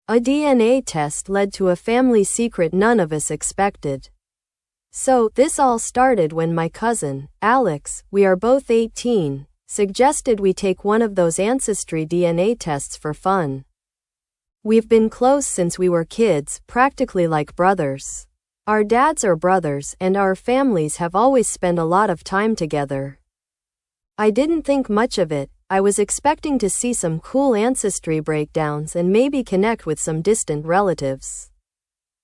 A DNA test led to a family secret none of us expected. So, this all started when my cousin, Alex, we are both 18, suggested we take one of those ancestry DNA tests for fun. We've been close since we were kids, practically like brothers. Our dads are brothers, and our families have always spent a lot of time together. I didn't think much of it. I was expecting to see some cool ancestry breakdowns and maybe connect with some distant relatives.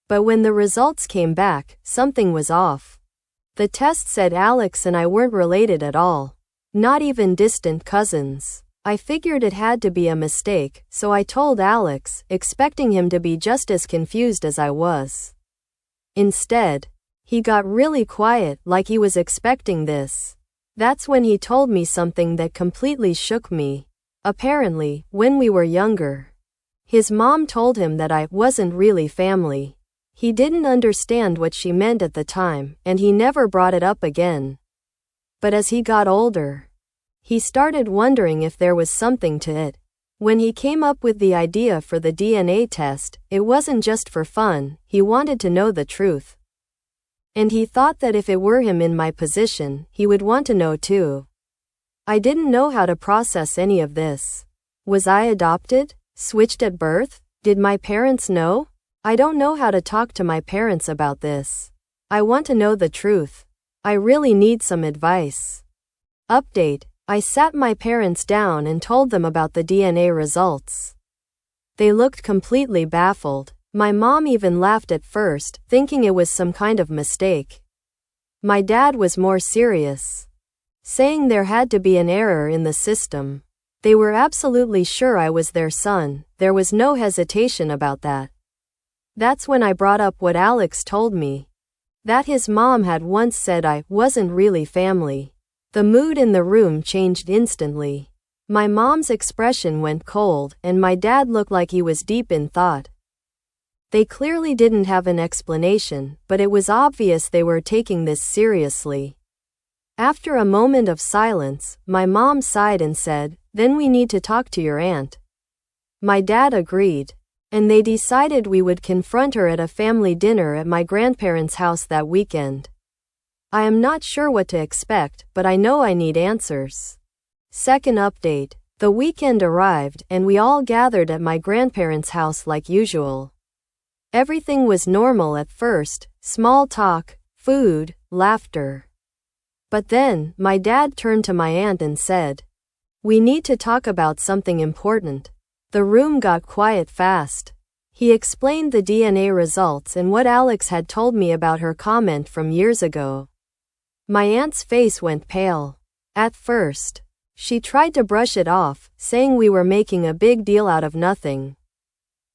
But when the results came back, something was off. The test said Alex and I weren't related at all. Not even distant cousins. I figured it had to be a mistake, so I told Alex, expecting him to be just as confused as I was. Instead, he got really quiet, like he was expecting this. That's when he told me something that completely shook me. Apparently, when we were younger, his mom told him that I wasn't really family. He didn't understand what she meant at the time, and he never brought it up again. But as he got older, he started wondering if there was something to it. When he came up with the idea for the DNA test, it wasn't just for fun, he wanted to know the truth. And he thought that if it were him in my position, he would want to know too. I didn't know how to process any of this. Was I adopted? Switched at birth? Did my parents know? I don't know how to talk to my parents about this. I want to know the truth. I really need some advice. Update. I sat my parents down and told them about the DNA results. They looked completely baffled. My mom even laughed at first, thinking it was some kind of mistake. My dad was more serious, saying there had to be an error in the system. They were absolutely sure I was their son, there was no hesitation about that. That's when I brought up what Alex told me. That his mom had once said I wasn't really family. The mood in the room changed instantly. My mom's expression went cold, and my dad looked like he was deep in thought. They clearly didn't have an explanation, but it was obvious they were taking this seriously. After a moment of silence, my mom sighed and said, "Then we need to talk to your aunt." My dad agreed, and they decided we would confront her at a family dinner at my grandparents' house that weekend. I am not sure what to expect, but I know I need answers. Second update. The weekend arrived, and we all gathered at my grandparents' house like usual. Everything was normal at first, small talk, food, laughter. But then, my dad turned to my aunt and said, "We need to talk about something important." The room got quiet fast. He explained the DNA results and what Alex had told me about her comment from years ago. My aunt's face went pale. At first, she tried to brush it off, saying we were making a big deal out of nothing.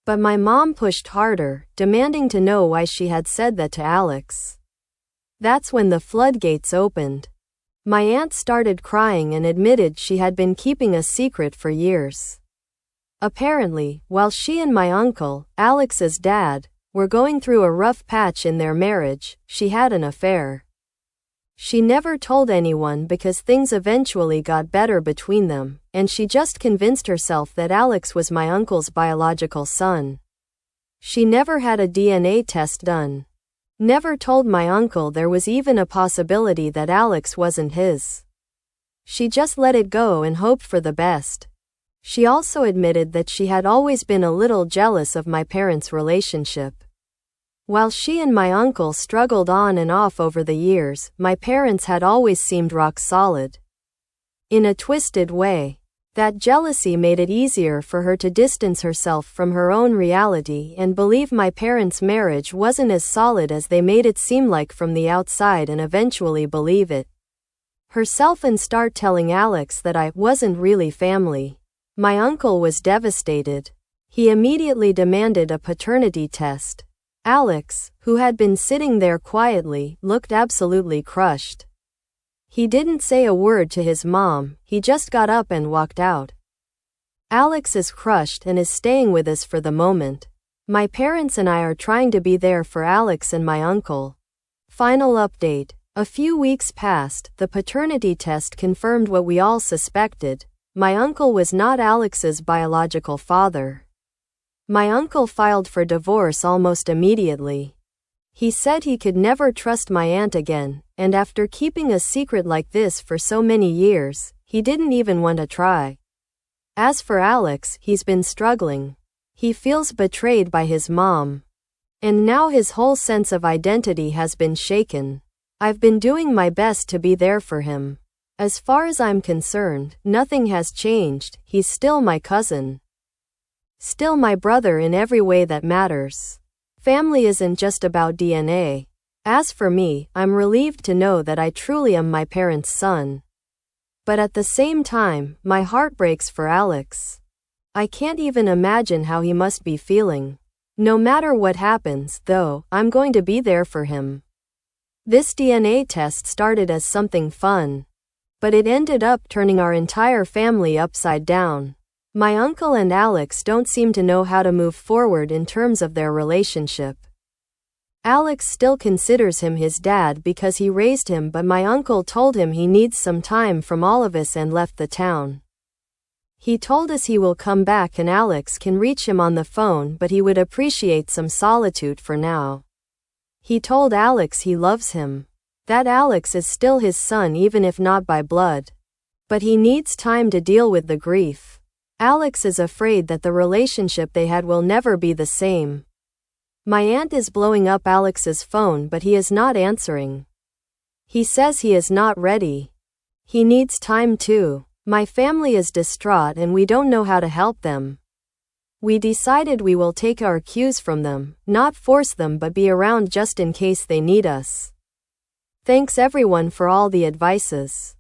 But my mom pushed harder, demanding to know why she had said that to Alex. That's when the floodgates opened. My aunt started crying and admitted she had been keeping a secret for years. Apparently, while she and my uncle, Alex's dad, were going through a rough patch in their marriage, she had an affair. She never told anyone because things eventually got better between them, and she just convinced herself that Alex was my uncle's biological son. She never had a DNA test done. Never told my uncle there was even a possibility that Alex wasn't his. She just let it go and hoped for the best. She also admitted that she had always been a little jealous of my parents' relationship. While she and my uncle struggled on and off over the years, my parents had always seemed rock solid. In a twisted way, that jealousy made it easier for her to distance herself from her own reality and believe my parents' marriage wasn't as solid as they made it seem like from the outside and eventually believe it herself and start telling Alex that I wasn't really family. My uncle was devastated. He immediately demanded a paternity test. Alex, who had been sitting there quietly, looked absolutely crushed. He didn't say a word to his mom, he just got up and walked out. Alex is crushed and is staying with us for the moment. My parents and I are trying to be there for Alex and my uncle. Final update. A few weeks passed, the paternity test confirmed what we all suspected. My uncle was not Alex's biological father. My uncle filed for divorce almost immediately. He said he could never trust my aunt again, and after keeping a secret like this for so many years, he didn't even want to try. As for Alex, he's been struggling. He feels betrayed by his mom. And now his whole sense of identity has been shaken. I've been doing my best to be there for him. As far as I'm concerned, nothing has changed. He's still my cousin. Still my brother in every way that matters. Family isn't just about DNA. As for me, I'm relieved to know that I truly am my parents' son. But at the same time, my heart breaks for Alex. I can't even imagine how he must be feeling. No matter what happens, though, I'm going to be there for him. This DNA test started as something fun. But it ended up turning our entire family upside down. My uncle and Alex don't seem to know how to move forward in terms of their relationship. Alex still considers him his dad because he raised him, but my uncle told him he needs some time from all of us and left the town. He told us he will come back and Alex can reach him on the phone, but he would appreciate some solitude for now. He told Alex he loves him. That Alex is still his son even if not by blood. But he needs time to deal with the grief. Alex is afraid that the relationship they had will never be the same. My aunt is blowing up Alex's phone, but he is not answering. He says he is not ready. He needs time too. My family is distraught and we don't know how to help them. We decided we will take our cues from them, not force them but be around just in case they need us. Thanks everyone for all the advices.